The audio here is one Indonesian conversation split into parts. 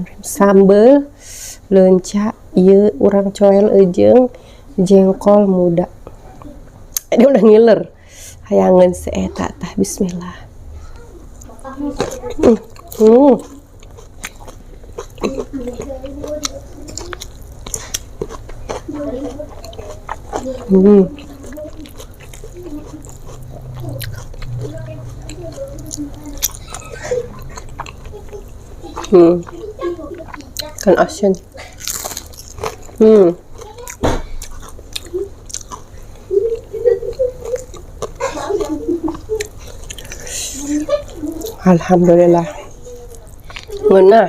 Bismillahirrahmanirrahim. Sambel lenca ieu urang coel jeung jengkol muda. Ini udah ngiler. Hayangan seeta tah bismillah. Kan asin. Alhamdulillah. Ngeunah.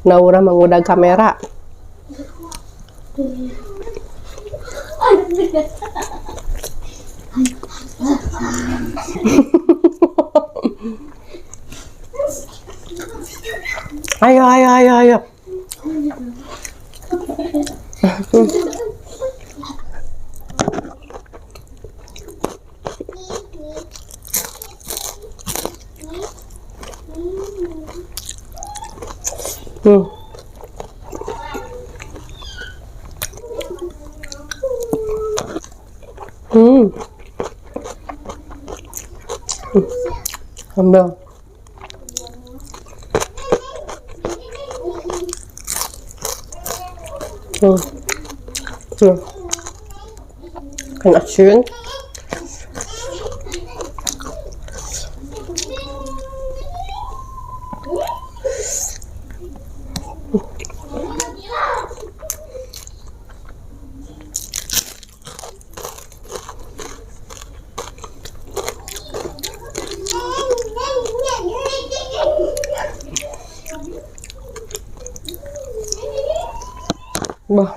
Naura mengudag kamera. Ayo. Ambil. Kan asin. Bah.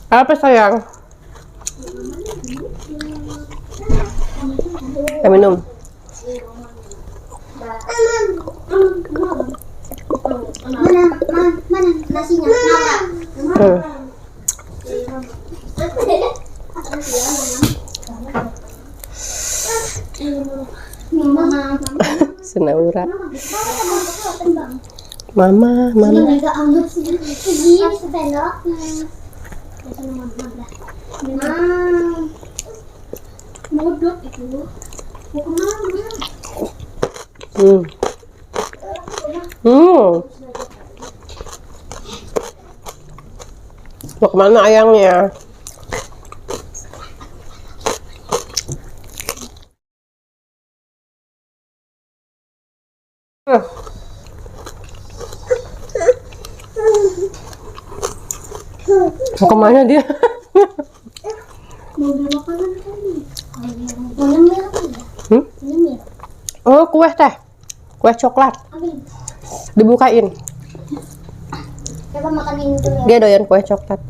Apa sayang? Kita minum. Mana nasinya? Senaura. Mama. Modok itu. Mau kemana ayangnya? Mau kemana dia? Mau beli makanan kali. Mau nyemil apa ya? Nyemil. Oh, kue teh. Kue coklat. Ambil. Dibukain. Coba makan ini dulu ya. Dia doyan kue coklat.